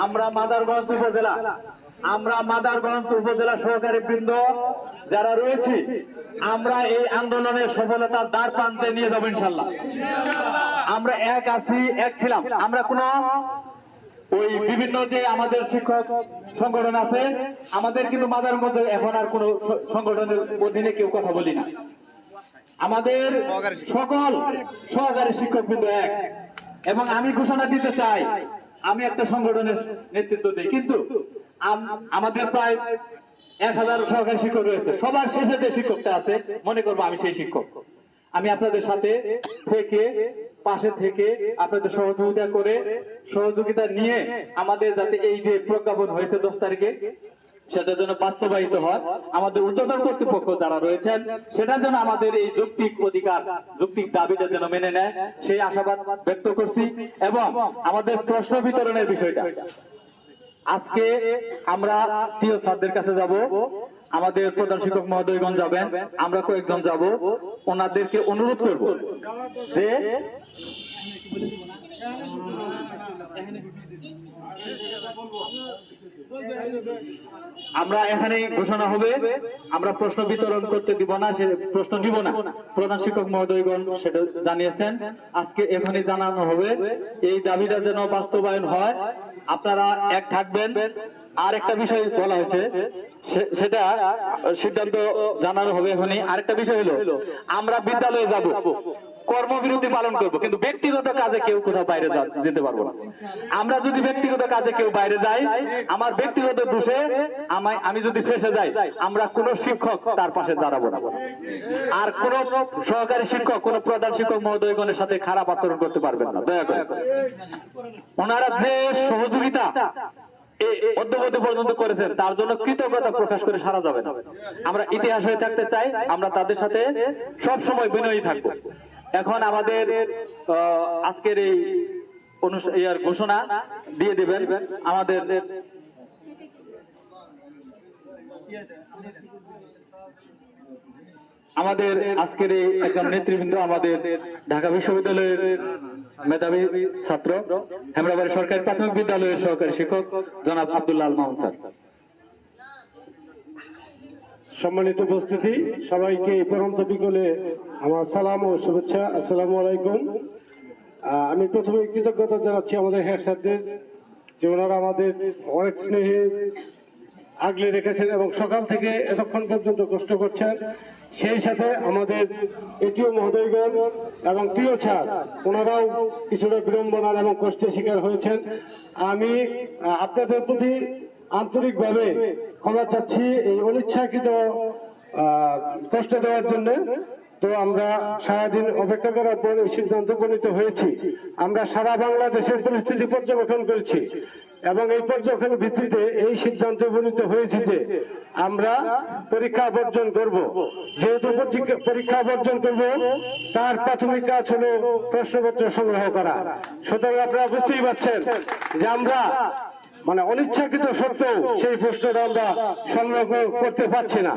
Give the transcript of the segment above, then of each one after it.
আমরা মাদারগঞ্জ উপজেলা সহকারী বৃন্দ যারা রয়েছে, আমরা এই আন্দোলনের সফলতার দ্বার প্রান্তে নিয়ে যাবো ইনশাল্লাহ। আমরা এক আছি, এক ছিলাম। আমরা কোন ওই বিভিন্ন যে আমাদের শিক্ষক সংগঠন আছে, আমাদের কিন্তু মাদারগঞ্জে এখন আর কোন সংগঠনের অধীনে কেউ কথা বলি না। আমাদের সকল সহকারী শিক্ষক বৃন্দ এক। এবং আমি ঘোষণা দিতে চাই, আমি একটা সংগঠনের নেতৃত্ব দিই, কিন্তু আমাদের প্রায় 1000 সহকারী শিক্ষক রয়েছে। সবার শেষে যে শিক্ষকটা আছে, মনে করবো আমি সেই শিক্ষক। আমি আপনাদের সাথে থেকে, পাশে থেকে আপনাদের সহযোগিতা নিয়ে আমাদের যাতে এই যে প্রজ্ঞাপন হয়েছে 10 তারিখে, সেটা যেন বাস্তবায়িত হয়। আমাদের ঊর্ধ্বতন কর্তৃপক্ষ যারা রয়েছেন, সেটা যেন আমাদের এই যৌক্তিক অধিকার, যৌক্তিক দাবিটা যেন মেনে নেয়, সেই আশাবাদ ব্যক্ত করছি। এবং আমাদের প্রশ্ন বিতরণের বিষয়টা, আজকে আমরা টিও স্যারদের কাছে যাব, আমাদের প্রধান শিক্ষক মহোদয়গণ যাবেন, আমরা কয়েকজন যাব। ওনাদেরকে অনুরোধ করব যে আমরা এখানে ঘোষণা হবে, আমরা প্রশ্ন বিতরণ করতে দিব না, সে প্রশ্ন দিব না। প্রধান শিক্ষক মহোদয়গণ সেটা জানিয়েছেন, আজকে এখানে জানানো হবে। এই দাবিটা যেন বাস্তবায়ন হয়, আপনারা এক থাকবেন। আর একটা বিষয় বলা হয়েছে, সেটা সিদ্ধান্ত জানানো হবে এখনই। আরেকটা বিষয় হলো, আমরা বিদ্যালয়ে যাব, কর্মবিরতি পালন করব, কিন্তু ব্যক্তিগত কাজে কেউ কোথাও বাইরে যেতে পারবো না। আমরা যদি ব্যক্তিগত কাজে কেউ বাইরে যাই, আমার ব্যক্তিগত দোষে আমি যদি ফেসে যাই, আমরা কোন শিক্ষক তার পাশে দাঁড়াবো না। আর কোন সহকারী শিক্ষক, কোন প্রধান শিক্ষক মহোদয়গণের সাথে খারাপ আচরণ করতে পারবেন না, দয়া করে। ওনারা যে সহযোগিতা অদ্যবধি পর্যন্ত করেছেন, তার জন্য কৃতজ্ঞতা প্রকাশ করে সারা যাবে না। আমরা ইতিহাস হয়ে থাকতে চাই, আমরা তাদের সাথে সব সময় বিনয়ী থাকবো। এখন আমাদের আজকের এই ঘোষণা দিয়ে দিবেন আমাদের আজকের এই একজন নেতৃবৃন্দ, আমাদের ঢাকা বিশ্ববিদ্যালয়ের মেধাবী ছাত্র, হেমরাবাড়ি সরকারি প্রাথমিক বিদ্যালয়ের সহকারী শিক্ষক জনাব আব্দুল্লাহ আল মামুন স্যার। সম্মানিত উপস্থিতি, সবাইকে পরন্ত বিকেলে আমার সালাম ও শুভেচ্ছা। আসসালামু আলাইকুম। আমি প্রথমে কৃতজ্ঞতা জানাচ্ছি আমাদের হেড স্যারদের, যে ওনারা আমাদের অনেক স্নেহে আগলে রেখেছেন এবং সকাল থেকে এতক্ষণ পর্যন্ত কষ্ট করছেন। সেই সাথে আমাদের এটিও মহোদয়গণ এবং টিও স্যার, ওনারাও কিছুটা বিড়ম্বনার এবং কষ্টের শিকার হয়েছেন। আমি আপনাদের প্রতি আন্তরিকভাবে ক্ষমা চাচ্ছি এই অনিচ্ছাকৃত কষ্ট দেওয়ার জন্য। তো আমরা সারাদিন অপেক্ষা করার পর এই সিদ্ধান্ত উপনীত হয়েছি। আমরা সারা বাংলাদেশের পরিস্থিতি পর্যবেক্ষণ করেছি এবং এই পর্যবেক্ষণের ভিত্তিতে এই সিদ্ধান্ত উপনীত হয়েছে যে আমরা পরীক্ষা বর্জন করব। যেহেতু পরীক্ষা বর্জন করব, তার প্রাথমিক কাজ হলো প্রশ্নপত্র সংগ্রহ করা। সুতরাং আপনারা বুঝতেই পারছেন যে আমরা অনিচ্ছাকৃত সত্ত্বেও সেই প্রশ্নটা আমরা সংগ্রহ করতে পারছি না।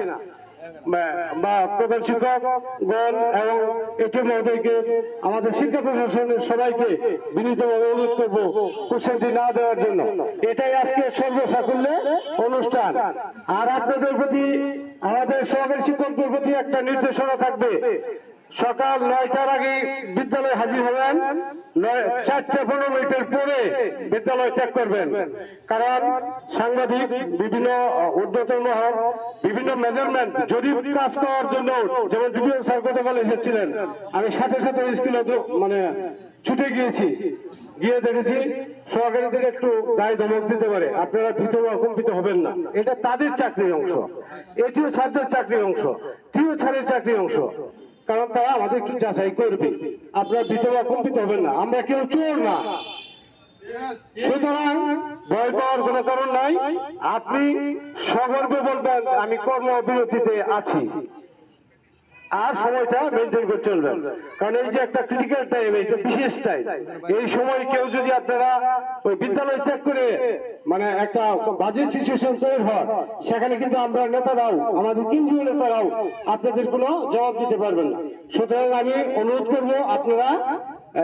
বা প্রধান শিক্ষকগণ এবং এটি মহোদয়কে, আমাদের শিক্ষা প্রশাসনের সবাইকে বিনীতভাবে অনুরোধ করবো কোশ্চেনটি না দেওয়ার জন্য। এটাই আজকে সর্বসাকুল্যে অনুষ্ঠান। আর আপনাদের প্রতি, আমাদের সহকারী শিক্ষকদের প্রতি একটা নির্দেশনা থাকবে, সকাল 9টার আগে বিদ্যালয়ে হাজির হবেন, 4:15 পরে বিদ্যালয় ত্যাগ করবেন। কারণ সাংবাদিক, বিভিন্ন ঊর্ধ্বতন মহল, বিভিন্ন মেজারমেন্ট জরিপ কাজ করার জন্য, যেমন ডিভিশন স্যার গতকাল এসেছিলেন, আমি সাথে সাথে স্কুলে ছুটে গিয়েছি, গিয়ে দেখেছি সহকারীদের একটু গায়ে ধমক দিতে পারে। আপনারা ভীত বা কম্পিত হবেন না, এটা তাদের চাকরির অংশ, এটিও ছাত্রের চাকরির অংশ, টিও ছাত্রের চাকরির অংশ। কারণ তারা আমাদের একটু যাচাই করবে। আপনারা ভীত বা কম্পিত হবেন না, আমরা কেউ চোর না। সুতরাং ভয় পাওয়ার কোনো কারণ নাই। আপনি সগর্বে বলবেন আমি কর্মবিরতিতে আছি, আর সময়টা মেনটেন করে চলবেন। কারণ এই যে একটা ক্রিটিক্যাল টাইম, একটা বিশেষ টাইম, এই সময় কেউ যদি আপনারা ওই বিদ্যালয় ত্যাগ করে একটা বাজে সিচুয়েশন তৈরি হয়, সেখানে কিন্তু আমরা নেতারাও, আমাদের কেন্দ্রীয় নেতারাও আপনাদের কোনো জবাব দিতে পারবেন না। সুতরাং আমি অনুরোধ করবো আপনারা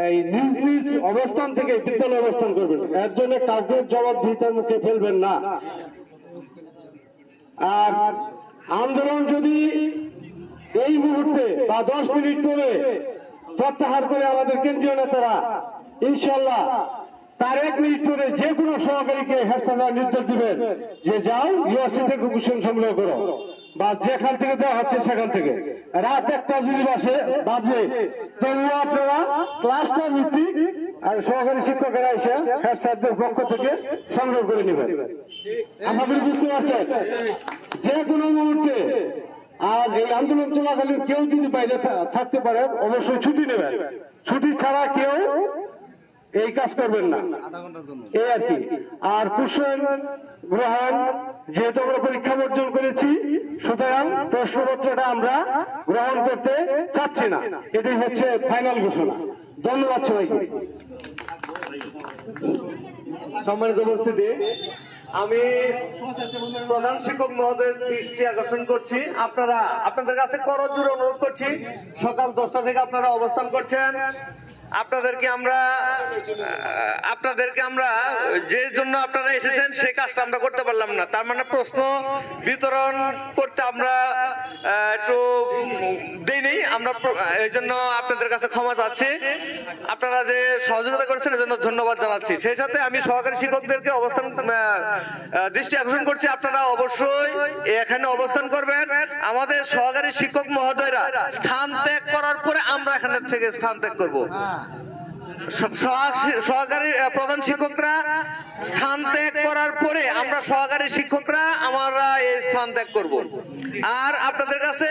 এই নিজ নিজ অবস্থান থেকে বিদ্যালয়ে অবস্থান করবেন, এর জন্য কাউকে জবাবদিহিতার মুখে ফেলবেন না। আর আন্দোলন যদি এই মুহূর্তে বা 10 মিনিট পরে প্রত্যাহার করে আমাদের কেন্দ্রীয় নেতারা ইনশাল্লাহ তার 1 মিনিট পরে যে কোনো সহকারীকে হেডস্যার নির্দেশ দিবেন যে যাও ইউআরসি থেকে কুশন সংগ্রহ করো, বা যেখান থেকে দেওয়া হচ্ছে সেখান থেকে। রাত 1টা যদি বাজে তবুও আপনারা ক্লাসটা ভিত্তিক আর সহকারী শিক্ষকেরা এসে হেডস্যারদের পক্ষ থেকে সংগ্রহ করে নেবেন। আশা করি বুঝতে পারছেন, যে কোনো মুহূর্তে। আর এই আন্দোলন চলাকালীন কেউ যদি বাইরে থাকতে পারে অবশ্যই ছুটি নেবেন, ছুটি ছাড়া কেউ এই কাজ করবেন না, এই আর কি। আর কুশন গ্রহণ যেহেতু আমরা পরীক্ষা বর্জন করেছি, সুতরাং প্রশ্নপত্রটা আমরা গ্রহণ করতে চাচ্ছি না, এটাই হচ্ছে ফাইনাল ঘোষণা। ধন্যবাদ সবাইকে। সম্মানিত উপস্থিতি, আমি প্রধান শিক্ষক মহোদয়ের দৃষ্টি আকর্ষণ করছি। আপনাদের কাছে করজোড়ে অনুরোধ করছি, সকাল 10টা থেকে আপনারা অবস্থান করছেন। আপনাদেরকে আমরা যে জন্য আপনারা এসেছেন সেই কাজটা আমরা করতে পারলাম না, তার মানে প্রশ্ন বিতরণ করতে আমরা একটু দেইনি। আমরা এই জন্য আপনাদের কাছে ক্ষমা চাচ্ছি। আপনারা যে সহযোগিতা করেছেন এর জন্য ধন্যবাদ জানাচ্ছি। সেই সাথে আমি সহকারী শিক্ষকদেরকে দৃষ্টি আকর্ষণ করছি, আপনারা অবশ্যই এখানে অবস্থান করবেন। আমাদের সহকারী শিক্ষক মহোদয়রা স্থান ত্যাগ করার পরে আমরা এখানে থেকে স্থান ত্যাগ করব। সহকারী প্রধান শিক্ষকরা স্থান ত্যাগ করার পরে আমরা সহকারী শিক্ষকরা আমরা এই স্থান ত্যাগ করব। আর আপনাদের কাছে